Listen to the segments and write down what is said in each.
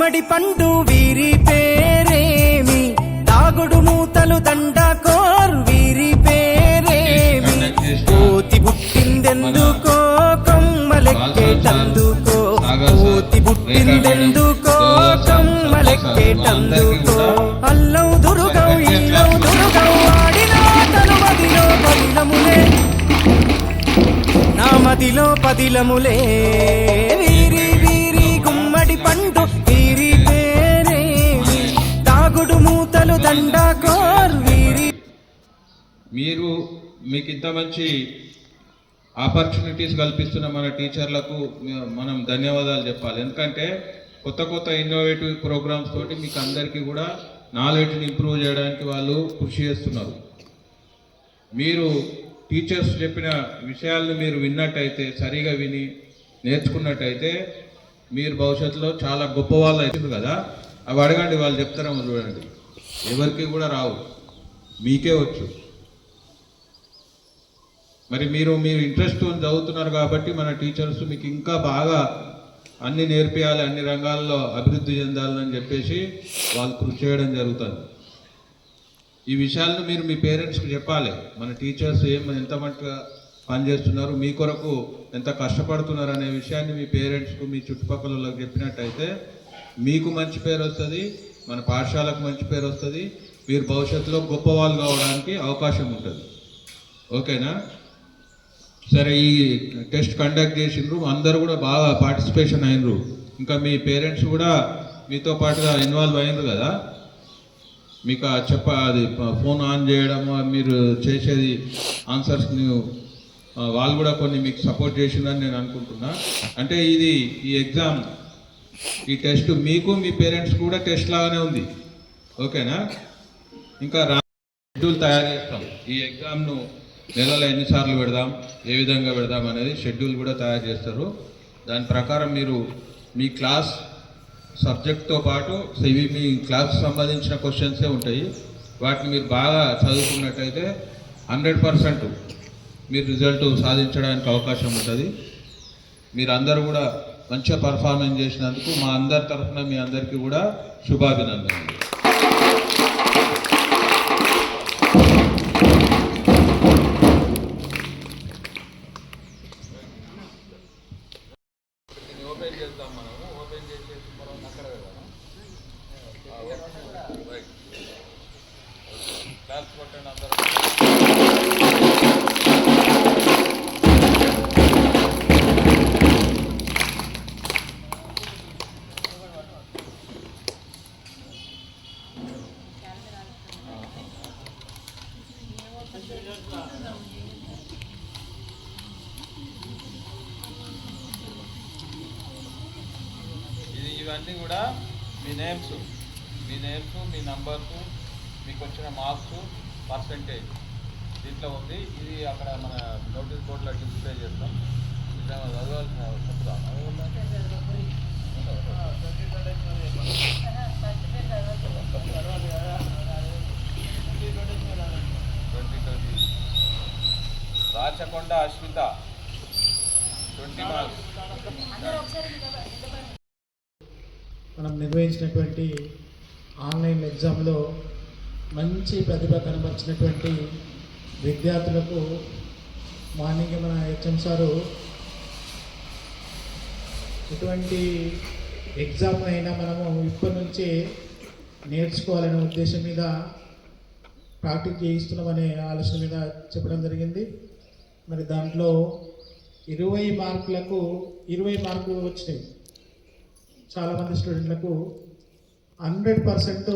గుమ్మడి పండు వీరి పేరేమి, తాగుడు మూతలు దండకోర్ వీరి పేరేమి, కోతి పుట్టిందెందుకో కొమ్మలెక్కేటందుకో, కోతి పుట్టిందెందుకో కొమ్మలెక్కేటందుకో, అల్లం దురుగం ఇల్లం దురుగం ఆడినా తను మదిలో పదిలములే, నా మదిలో పదిలములే, వీరి వీరి గుమ్మడి పండు వీరి పేరేమి, తాగుడు మూతలు దండకోర్ వీరి. మీకు ఇంత మంచి ఆపర్చునిటీస్ కల్పిస్తున్న మన టీచర్లకు మనం ధన్యవాదాలు చెప్పాలి. ఎందుకంటే కొత్త కొత్త ఇన్నోవేటివ్ ప్రోగ్రామ్స్ తోటి మీకు అందరికీ కూడా నాలెడ్జ్ని ఇంప్రూవ్ చేయడానికి వాళ్ళు కృషి చేస్తున్నారు. మీరు టీచర్స్ చెప్పిన విషయాలను మీరు విన్నట్టయితే, సరిగా విని నేర్చుకున్నట్టయితే మీరు భవిష్యత్తులో చాలా గొప్ప వాళ్ళు అవుతుంది కదా. అవి అడగండి, వాళ్ళు చెప్తారేమో చూడండి. ఎవరికి కూడా రావు, మీకే వచ్చు. మరి మీరు ఇంట్రెస్ట్ చదువుతున్నారు కాబట్టి మన టీచర్స్ మీకు ఇంకా బాగా అన్ని నేర్పియాలి, అన్ని రంగాల్లో అభివృద్ధి చెందాలని చెప్పేసి వాళ్ళు కృషి చేయడం జరుగుతుంది. ఈ విషయాలను మీరు మీ పేరెంట్స్కి చెప్పాలి. మన టీచర్స్ ఎంత మంచిగా పనిచేస్తున్నారు, మీ కొరకు ఎంత కష్టపడుతున్నారు అనే విషయాన్ని మీ పేరెంట్స్కు, మీ చుట్టుపక్కల వాళ్ళకి చెప్పినట్టయితే మీకు మంచి పేరు వస్తుంది, మన పాఠశాలకు మంచి పేరు వస్తుంది, మీరు భవిష్యత్తులో గొప్ప వాళ్ళు కావడానికి అవకాశం ఉంటుంది. ఓకేనా? సరే, ఈ టెస్ట్ కండక్ట్ చేసిండ్రు, అందరూ కూడా బాగా పార్టిసిపేషన్ అయినరు. ఇంకా మీ పేరెంట్స్ కూడా మీతో పాటుగా ఇన్వాల్వ్ అయినరు కదా. మీకు అది ఫోన్ ఆన్ చేయడం, మీరు చేసేది ఆన్సర్స్ వాళ్ళు కూడా కొన్ని మీకు సపోర్ట్ చేసిందని నేను అనుకుంటున్నా. అంటే ఈ ఎగ్జామ్, ఈ టెస్ట్ మీకు మీ పేరెంట్స్ కూడా టెస్ట్ లాగానే ఉంది. ఓకేనా? ఇంకా షెడ్యూల్ తయారు చేస్తాం. ఈ ఎగ్జామ్ను నెలలో ఎన్నిసార్లు పెడదాం, ఏ విధంగా పెడదాం అనేది షెడ్యూల్ కూడా తయారు చేస్తారు. దాని ప్రకారం మీరు మీ క్లాస్ సబ్జెక్ట్తో పాటు ఇవి మీ క్లాస్కి సంబంధించిన క్వశ్చన్సే ఉంటాయి. వాటిని మీరు బాగా చదువుకున్నట్టయితే 100% మీరు రిజల్ట్ సాధించడానికి అవకాశం ఉంటుంది. మీరు అందరూ కూడా మంచిగా పర్ఫార్మెన్స్ చేసినందుకు మా అందరి తరఫున మీ అందరికీ కూడా శుభాభినందనలు. ఓపెన్ చేద్దాం. మనము ఓపెన్ చేసేసి మనం అక్కడ క్లాస్ కొట్టండి అందరూ. ఇవన్నీ కూడా మీ నేమ్స్, మీ నంబర్స్, మీకు వచ్చిన మార్క్స్, పర్సంటేజ్ దీంట్లో ఉంది. ఇది అక్కడ మన నోటీస్ బోర్డులో డిస్ప్లే చేస్తాం. చదవాల్సిన చెప్తాం. రాచకొండ అశ్విత 20 మార్క్స్. మనం నిర్వహించినటువంటి ఆన్లైన్ ఎగ్జామ్లో మంచి ప్రతిభ కనబరిచినటువంటి విద్యార్థులకు మార్నింగ్ మన హెచ్ఎం సారు ఎటువంటి ఎగ్జామ్ అయినా మనము ఇప్పటి నుంచే నేర్చుకోవాలనే ఉద్దేశం మీద ప్రాక్టీస్ చేయిస్తున్నామనే ఆలోచన మీద చెప్పడం జరిగింది. మరి దాంట్లో 20 మార్కులకు 20 మార్కులు వచ్చినాయి. చాలామంది స్టూడెంట్లకు 100%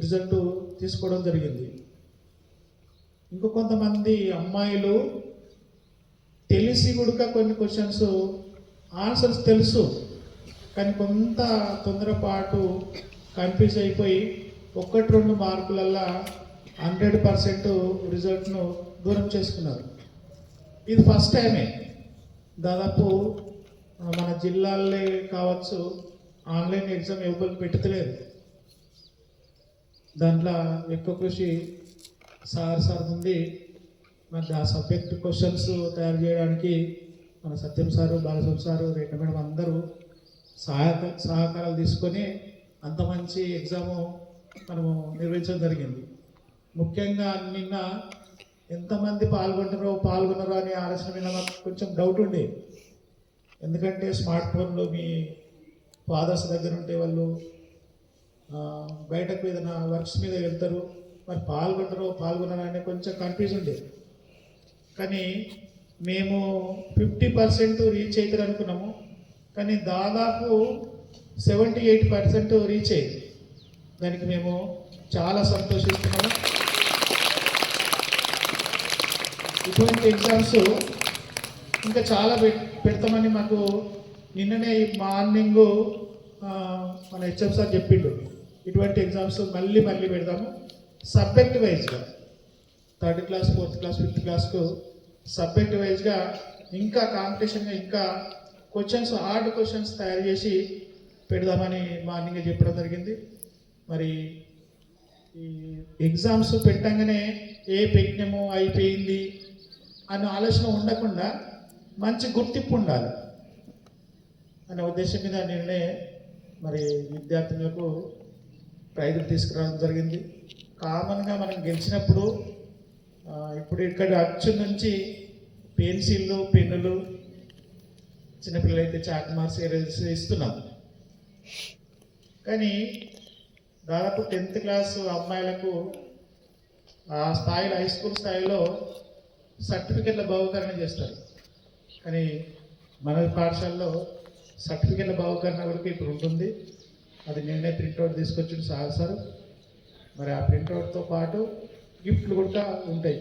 రిజల్ట్ తీసుకోవడం జరిగింది. ఇంకో కొంతమంది అమ్మాయిలు తెలిసి కూడా కొన్ని క్వశ్చన్స్ ఆన్సర్స్ తెలుసు, కానీ కొంత తొందరపాటు కన్ఫ్యూజ్ అయిపోయి 1-2 మార్కులల్లా 100% రిజల్ట్ను దూరం చేసుకున్నారు. ఇది ఫస్ట్ టైమే. దాదాపు మన జిల్లాలే కావచ్చు ఆన్లైన్ ఎగ్జామ్ ఎవరికి పెట్టలేదు. దాంట్లో ఎక్కువ కృషి సార్ ఉంది. మరి ఆ సబ్జెక్ట్ క్వశ్చన్స్ తయారు చేయడానికి మన సత్యం సారు, బాలస్వామి సారు, రేఖ మేడం అందరూ సహకారాలు తీసుకొని అంత మంచి ఎగ్జాము మనము నిర్వహించడం జరిగింది. ముఖ్యంగా నిన్న ఎంతమంది పాల్గొన్నారో అనే ఆలోచన మీద మాకు కొంచెం డౌట్ ఉండే. ఎందుకంటే స్మార్ట్ ఫోన్లో మీ ఫాదర్స్ దగ్గర ఉంటే వాళ్ళు బయటకు ఏదైనా వర్క్స్ మీద వెళ్తారు, మరి పాల్గొన్నారో అనే కొంచెం కన్ఫ్యూజ్ ఉండే. కానీ మేము 50% రీచ్ అవుతారు అనుకున్నాము, కానీ దాదాపు 78% రీచ్ అయ్యింది. దానికి మేము చాలా సంతోషిస్తున్నాము. ఇటువంటి ఎగ్జామ్స్ ఇంకా చాలా పెడతామని మాకు నిన్ననే మార్నింగ్ మన హెచ్ఎం సార్ చెప్పిండు. ఇటువంటి ఎగ్జామ్స్ మళ్ళీ పెడదాము సబ్జెక్ట్ వైజ్గా, 3rd class 4th class 5th క్లాస్కు subject వైజ్గా ఇంకా కాంపిటీషన్గా ఇంకా హార్డ్ క్వశ్చన్స్ తయారు చేసి పెడదామని మార్నింగ్ చెప్పడం జరిగింది. మరి ఈ ఎగ్జామ్స్ పెట్టంగానే పెట్టినామో అయిపోయింది అనే ఆలోచన ఉండకుండా మంచి గుర్తింపు ఉండాలి అనే ఉద్దేశం మీద నిన్నే మరి విద్యార్థులకు ప్రైజులు తీసుకురావడం జరిగింది. కామన్గా మనం గెలిచినప్పుడు ఇప్పుడు ఇక్కడ అచ్చు నుంచి పెన్సిళ్ళు, పెన్నులు, చిన్నపిల్లలైతే చాక్ మార్క్స్, ఎరేజర్స్ ఇస్తున్నాం. కానీ దాదాపు 10th క్లాస్ అమ్మాయిలకు ఆ స్థాయిలో, హై స్కూల్ స్థాయిలో సర్టిఫికెట్ల బహుకరణ చేస్తారు. కానీ మన పాఠశాలలో సర్టిఫికెట్ల బహుకరణ వరకు ఇప్పుడు ఉంటుంది. అది నిన్నే ప్రింట్అవుట్ తీసుకొచ్చింది సార్. మరి ఆ ప్రింట్అవుట్తో పాటు గిఫ్ట్లు కూడా ఉంటాయి.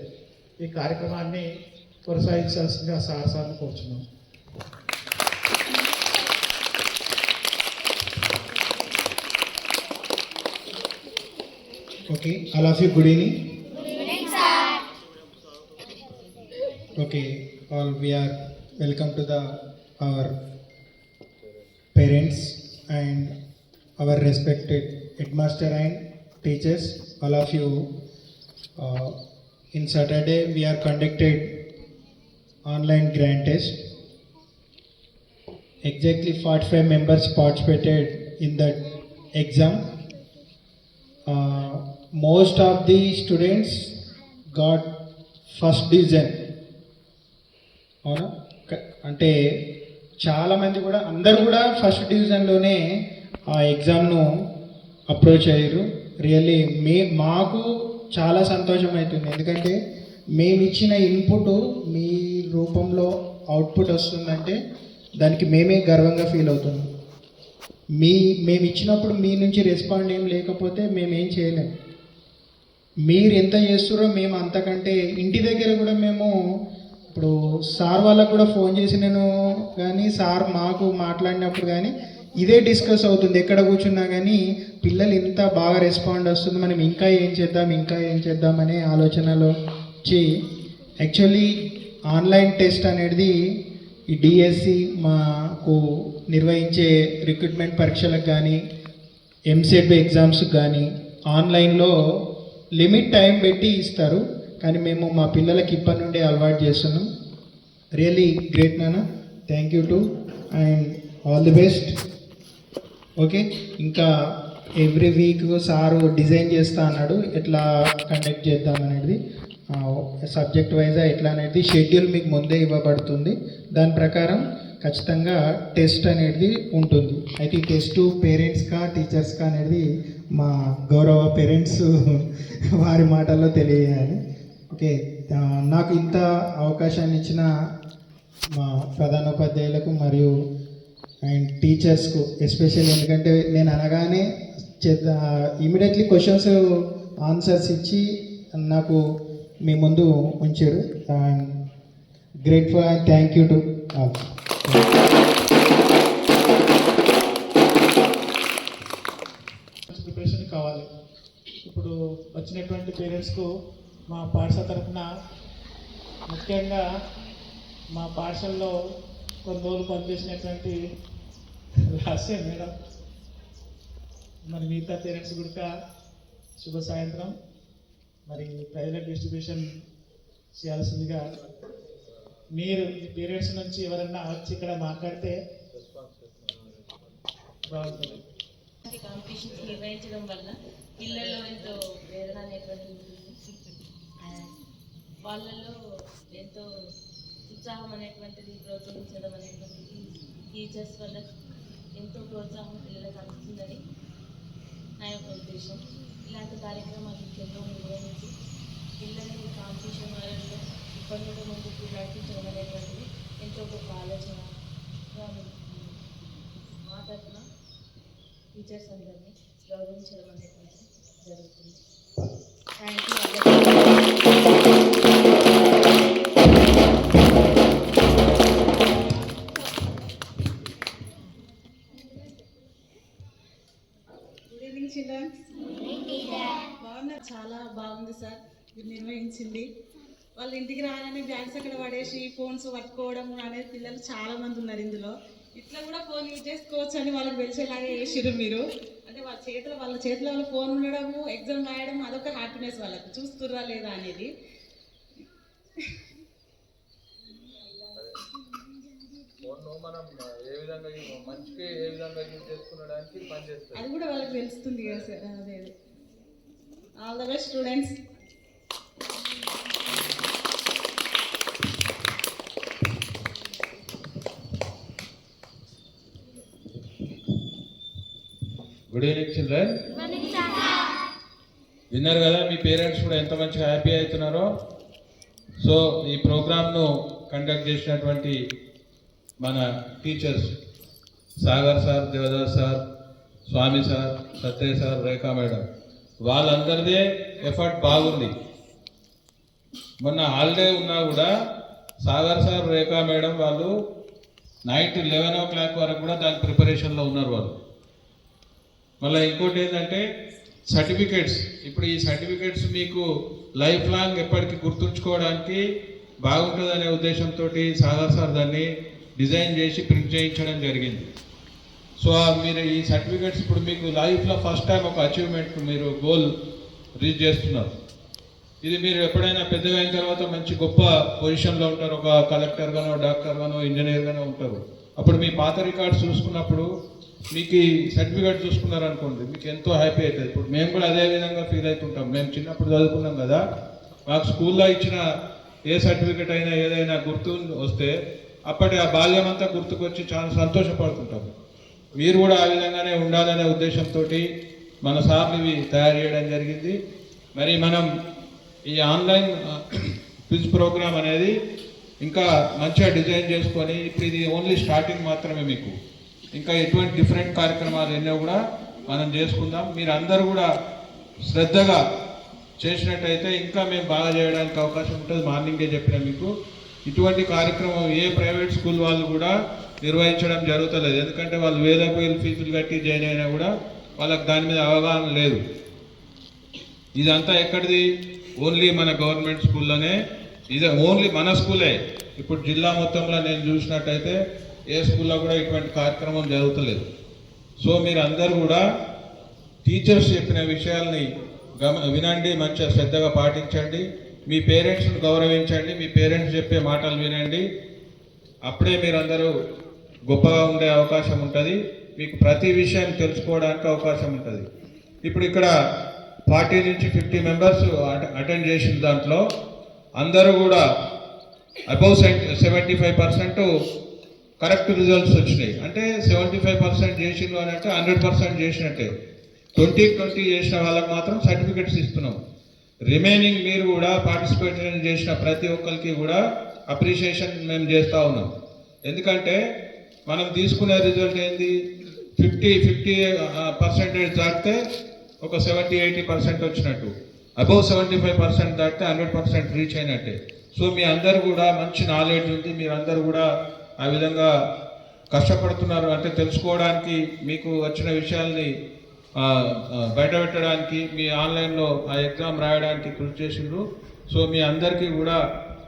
ఈ కార్యక్రమాన్ని కొనసాగించాల్సిందిగా సార్ని కోరుచున్నాం. Okay, all of you, good evening. Okay, all we are welcome to our parents and our respected headmaster and teachers. All of you, in Saturday we are conducted online grand test. Exactly 45 members participated in that exam. Most of the students got first division. అవునా? అంటే చాలామంది కూడా, అందరు కూడా first డివిజన్లోనే ఆ ఎగ్జామ్ను approach అయ్యారు. Really మాకు చాలా సంతోషం అవుతుంది. ఎందుకంటే మేము ఇచ్చిన ఇన్పుట్ మీ రూపంలో అవుట్పుట్ వస్తుందంటే దానికి మేమే గర్వంగా ఫీల్ అవుతున్నాం. మేము ఇచ్చినప్పుడు మీ నుంచి రెస్పాండ్ ఏం లేకపోతే మేమేం చేయలేము. మీరు ఎంత చేస్తారో మేము అంతకంటే, ఇంటి దగ్గర కూడా మేము ఇప్పుడు సార్ వాళ్ళకు కూడా ఫోన్ చేసి నేను కానీ సార్ మాకు మాట్లాడినప్పుడు కానీ ఇదే డిస్కస్ అవుతుంది. ఎక్కడ కూర్చున్నా కానీ పిల్లలు ఇంత బాగా రెస్పాండ్ వస్తుంది, మనం ఇంకా ఏం చేద్దాం అనే ఆలోచనలో వచ్చి యాక్చువల్లీ ఆన్లైన్ టెస్ట్ అనేది ఈ డిఎస్సి మాకు నిర్వహించే రిక్రూట్మెంట్ పరీక్షలకు కానీ ఎంసెట్ ఎగ్జామ్స్కి కానీ ఆన్లైన్లో లిమిట్ టైం పెట్టి ఇస్తారు. కానీ మేము మా పిల్లలకి ఇప్పటి నుండే అలవాటు చేస్తున్నాం. రియల్లీ గ్రేట్ నాన్న, thank you to and all the best. Okay, ఇంకా ఎవ్రీ వీక్ సారు డిజైన్ చేస్తా అన్నాడు, ఎట్లా కండక్ట్ చేద్దాం అనేది సబ్జెక్ట్ వైజా ఎట్లా అనేది షెడ్యూల్ మీకు ముందే ఇవ్వబడుతుంది. దాని ప్రకారం ఖచ్చితంగా టెస్ట్ అనేది ఉంటుంది. అయితే ఈ టెస్ట్ పేరెంట్స్కా టీచర్స్కా అనేది మా గౌరవ పేరెంట్స్ వారి మాటల్లో తెలియజేయాలి. ఓకే, నాకు ఇంత అవకాశాన్ని ఇచ్చిన మా ప్రధానోపాధ్యాయులకు మరియు అండ్ టీచర్స్కు ఎస్పెషల్లీ, ఎందుకంటే నేను అనగానే ఇమీడియట్లీ క్వశ్చన్స్ ఆన్సర్స్ ఇచ్చి నాకు మీ ముందు ఉంచారు. Grateful and thank you to all. Preparation కావాలి. ఇప్పుడు వచ్చినటువంటి పేరెంట్స్కు మా పాఠశాల తరఫున, ముఖ్యంగా మా పాఠశాలలో కొన్ని రోజులు పనిచేసినటువంటి రహస్య మేడం, మరి మిగతా పేరెంట్స్ కూడా శుభ సాయంత్రం. మరి ప్రైవేట్ డిస్ట్రిబ్యూషన్ చేయాల్సిందిగా, మీరు మీ పేరెంట్స్ నుంచి ఎవరన్నా వచ్చి ఇక్కడ మాట్లాడితే బాగుంటుంది. ఇలాంటి కాంపిటీషన్స్ నిర్వహించడం వల్ల పిల్లల్లో ఎంతో ప్రేరణ అనేటువంటిది ఉంటుంది. వాళ్ళలో ఎంతో ఉత్సాహం అనేటువంటిది ప్రోత్సహించడం అనేటువంటిది టీచర్స్ వల్ల ఎంతో ప్రోత్సాహం పిల్లలకు అందుతుందని నా యొక్క ఉద్దేశం. ఇలాంటి కార్యక్రమాలు ఇంకెన్నో నిర్వహించి పిల్లల్ని కాంపిటీషన్ వాళ్ళలో ఇప్పటి నుండి ముందుకు నడిపించడం అనేటువంటిది ఎంతో గొప్ప ఆలోచనగా మా తరఫున టీచర్స్ అందరినీ గౌరవించడం అనేటువంటిది జరుగుతుంది. Thank good evening childrens. బాగున్నారు, చాలా బాగుంది సార్ మీరు నిర్వహించింది. వాళ్ళ ఇంటికి రాగానే బ్యాగ్స్ అక్కడ పడేసి ఫోన్స్ పట్టుకోవడం అనేది పిల్లలు చాలా మంది ఉన్నారు ఇందులో. ఇట్లా కూడా ఫోన్ యూజ్ చేసుకోవచ్చు అని వాళ్ళకి తెలిసేలాగా చేసిర్రు మీరు. అంటే వాళ్ళ చేతిలో వాళ్ళ ఫోన్ ఉండడము, ఎగ్జామ్ రాయడం అదొక హ్యాపీనెస్ వాళ్ళకి, చూస్తుర్రా లేదా అనేది. మనం ఏ విధంగా మంచిగా ఏ విధంగా యూజ్ చేసుకునడానికి పనిచేస్తుంది, అది కూడా వాళ్ళకి తెలుస్తుంది కదా సార్. అదే all the best students. Good evening children. విన్నారు కదా మీ పేరెంట్స్ కూడా ఎంత మంచిగా హ్యాపీ అవుతున్నారో. సో ఈ ప్రోగ్రామ్ను కండక్ట్ చేసినటువంటి మన teachers Sagar sir, Devadas sir, Swami sir, Satya sir, Rekha madam, వాళ్ళందరిదే ఎఫర్ట్ బాగుంది. మొన్న హాలిడే ఉన్నా కూడా సాగర్ సార్, రేఖా మేడం వాళ్ళు నైట్ 11 o'clock వరకు కూడా దాని ప్రిపరేషన్లో ఉన్నారు వాళ్ళు. మళ్ళీ ఇంకోటి ఏంటంటే సర్టిఫికేట్స్. ఇప్పుడు ఈ సర్టిఫికేట్స్ మీకు లైఫ్ లాంగ్ ఎప్పటికీ గుర్తుంచుకోవడానికి బాగుంటుందనే ఉద్దేశంతో సాగర్ సార్ దాన్ని డిజైన్ చేసి ప్రింట్ చేయించడం జరిగింది. సో మీరు ఈ సర్టిఫికేట్స్ ఇప్పుడు మీకు లైఫ్లో ఫస్ట్ టైం ఒక అచీవ్మెంట్, మీరు గోల్ రీచ్ చేస్తున్నారు. ఇది మీరు ఎప్పుడైనా పెద్దగా అయిన తర్వాత మంచి గొప్ప పొజిషన్లో ఉంటారు, ఒక కలెక్టర్ గానో, డాక్టర్ గానో, ఇంజనీర్ గానో ఉంటారు. అప్పుడు మీ పాత రికార్డ్స్ చూసుకున్నప్పుడు మీకు ఈ సర్టిఫికేట్ చూసుకున్నారు అనుకోండి, మీకు ఎంతో హ్యాపీ అవుతుంది. ఇప్పుడు మేము కూడా అదే విధంగా ఫీల్ అవుతుంటాం. మేము చిన్నప్పుడు చదువుకున్నాం కదా, మాకు స్కూల్లో ఇచ్చిన ఏ సర్టిఫికేట్ అయినా ఏదైనా గుర్తు వస్తే అప్పటి ఆ బాల్యం అంతా గుర్తుకొచ్చి చాలా సంతోషపడుతుంటాం. మీరు కూడా ఆ విధంగానే ఉండాలనే ఉద్దేశంతో మన సార్లు ఇవి తయారు చేయడం జరిగింది. మరి మనం ఈ ఆన్లైన్ క్విజ్ ప్రోగ్రామ్ అనేది ఇంకా మంచిగా డిజైన్ చేసుకొని, ఇప్పుడు ఇది ఓన్లీ స్టార్టింగ్ మాత్రమే. మీకు ఇంకా ఎటువంటి డిఫరెంట్ కార్యక్రమాలు ఎన్నో కూడా మనం చేసుకుందాం. మీరు అందరూ కూడా శ్రద్ధగా చేసినట్టయితే ఇంకా మేము బాగా చేయడానికి అవకాశం ఉంటుంది. మార్నింగే చెప్పిన మీకు ఇటువంటి కార్యక్రమం ఏ ప్రైవేట్ స్కూల్ వాళ్ళు కూడా నిర్వహించడం జరుగుతలేదు. ఎందుకంటే వాళ్ళు వేలకు వేలు ఫీజులు కట్టి జాయిన్ అయినా కూడా వాళ్ళకి దాని మీద అవగాహన లేదు. ఇదంతా ఎక్కడిది? ఓన్లీ మన గవర్నమెంట్ స్కూల్లోనే. ఇది ఓన్లీ మన స్కూలే. ఇప్పుడు జిల్లా మొత్తంలో నేను చూసినట్టయితే ఏ స్కూల్లో కూడా ఇటువంటి కార్యక్రమం జరుగుతలేదు. సో మీరు అందరూ కూడా టీచర్స్ చెప్పిన విషయాల్ని వినండి, మంచిగా శ్రద్ధగా పాటించండి. మీ పేరెంట్స్ని గౌరవించండి, మీ పేరెంట్స్ చెప్పే మాటలు వినండి. అప్పుడే మీరందరూ గొప్పగా ఉండే అవకాశం ఉంటుంది. మీకు ప్రతి విషయం తెలుసుకోవడానికి అవకాశం ఉంటుంది. ఇప్పుడు ఇక్కడ 40 నుంచి 50 మెంబర్స్ అటెండ్ చేసిన దాంట్లో అందరూ కూడా అబౌవ్ 75% కరెక్ట్ రిజల్ట్స్ వచ్చినాయి. అంటే 75% చేసిన అని అంటే 100% చేసినట్టే. 20 చేసిన వాళ్ళకి మాత్రం సర్టిఫికెట్స్ ఇస్తున్నాం. రిమైనింగ్ మీరు కూడా పార్టిసిపేషన్ చేసిన ప్రతి ఒక్కరికి కూడా అప్రిషియేషన్ మేము చేస్తూ ఉన్నాం. ఎందుకంటే మనం తీసుకునే రిజల్ట్ ఏంది, 50% దాటితే ఒక 70-80% వచ్చినట్టు, అబౌవ్ 75% దాటితే 100% రీచ్ అయినట్టే. సో మీ అందరు కూడా మంచి నాలెడ్జ్ ఉంది, మీరందరూ కూడా ఆ విధంగా కష్టపడుతున్నారు. అంటే తెలుసుకోవడానికి, మీకు వచ్చిన విషయాల్ని బయటపెట్టడానికి, మీ ఆన్లైన్లో ఆ ఎగ్జామ్ రాయడానికి కృషి చేసిండ్రు. సో మీ అందరికీ కూడా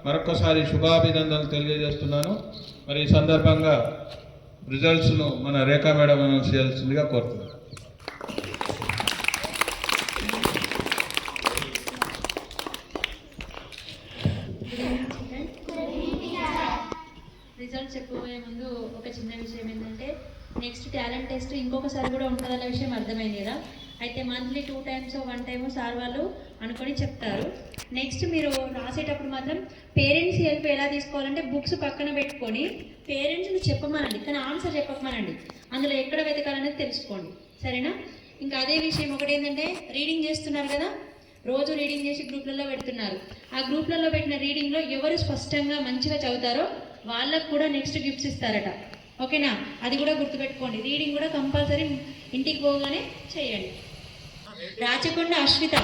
మరొకసారి శుభాభినందనలు తెలియజేస్తున్నాను. మరి ఈ సందర్భంగా రిజల్ట్స్ను మన రేఖా మేడం అనౌన్స్ చేయాల్సిందిగా కోరుతున్నాను. రిజల్ట్ చెప్పబోయే ముందు ఒక చిన్న విషయం ఏంటంటే, నెక్స్ట్ టాలెంట్ టెస్ట్ ఇంకొకసారి కూడా ఉంటుందన్న విషయం అర్థమైంది కదా. అయితే మంత్లీ 2 times 1 time సార్ వాళ్ళు అనుకొని చెప్తారు. నెక్స్ట్ మీరు రాసేటప్పుడు మాత్రం పేరెంట్స్ హెల్ప్ ఎలా తీసుకోవాలంటే బుక్స్ పక్కన పెట్టుకొని పేరెంట్స్ని చెప్పమనండి, కానీ ఆన్సర్ చెప్పమనండి. అందులో ఎక్కడ వెతకాలనేది తెలుసుకోండి, సరేనా? ఇంకా అదే విషయం ఒకటి ఏంటంటే, రీడింగ్ చేస్తున్నారు కదా, రోజు రీడింగ్ చేసి గ్రూప్లలో పెడుతున్నారు. ఆ గ్రూప్లలో పెట్టిన రీడింగ్లో ఎవరు స్పష్టంగా మంచిగా చదువుతారో వాళ్ళకు కూడా నెక్స్ట్ గిఫ్ట్స్ ఇస్తారట, ఓకేనా? అది కూడా గుర్తుపెట్టుకోండి. రీడింగ్ కూడా కంపల్సరీ ఇంటికి పోగానే చేయండి. Rachakonda Ashwitha,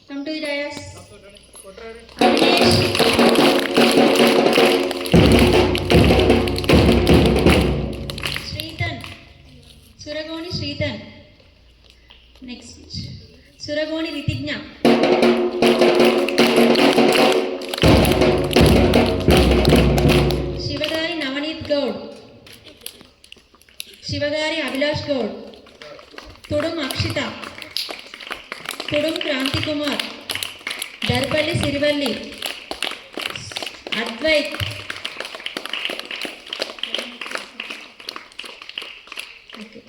come to the dais. Avinesh, Srithan, Suragoni Srithan. Next Suragoni Rithigna, Shivagari Navaneeth Goud, Shivagari Abhilash Goud, Tudum Akshitha, Tudum Kranthi Kumar, Darpalli Sirivalli, Advaith, okay.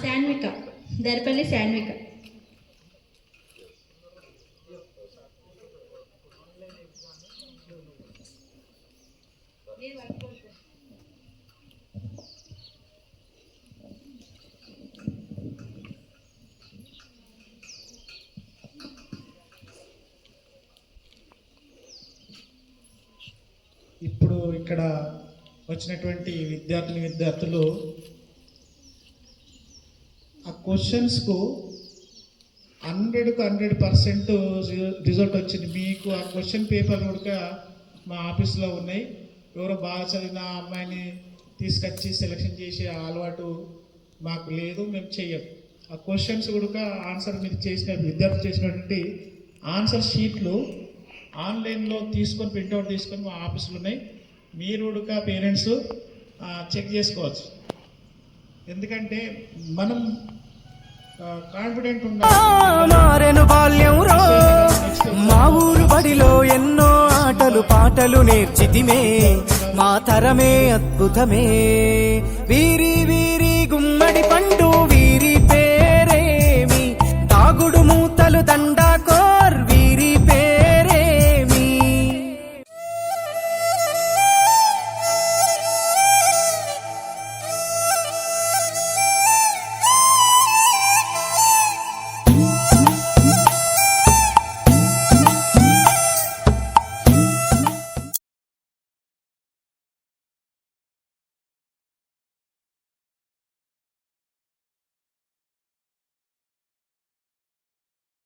Shanvika, Darpalli Shanvika. ఇప్పుడు ఇక్కడ వచ్చినటువంటి విద్యార్థులు ఆ క్వశ్చన్స్కు 100కు 100% రిజల్ట్ వచ్చింది. మీకు ఆ క్వశ్చన్ పేపర్ కూడా మా ఆఫీస్లో ఉన్నాయి. ఎవరో బాగా చదివిన అమ్మాయిని తీసుకొచ్చి సెలెక్షన్ చేసే అలవాటు మాకు లేదు, మేము చెయ్యం. ఆ క్వశ్చన్స్ కూడా ఆన్సర్ మీరు విద్యార్థులు చేసినటువంటి ఆన్సర్ షీట్లు ఆన్లైన్లో తీసుకొని ప్రింట్అవుట్ తీసుకొని మా ఆఫీసులు ఉన్నాయి. మీరు కూడా పేరెంట్స్ చెక్ చేసుకోవచ్చు. ఎందుకంటే మనం కాన్ఫిడెంట్ మారెను బాల్యం రో, మా ఊరు బడిలో ఎన్నో ఆటలు పాటలు నేర్చితిమే, మా తరమే అద్భుతమే వీరి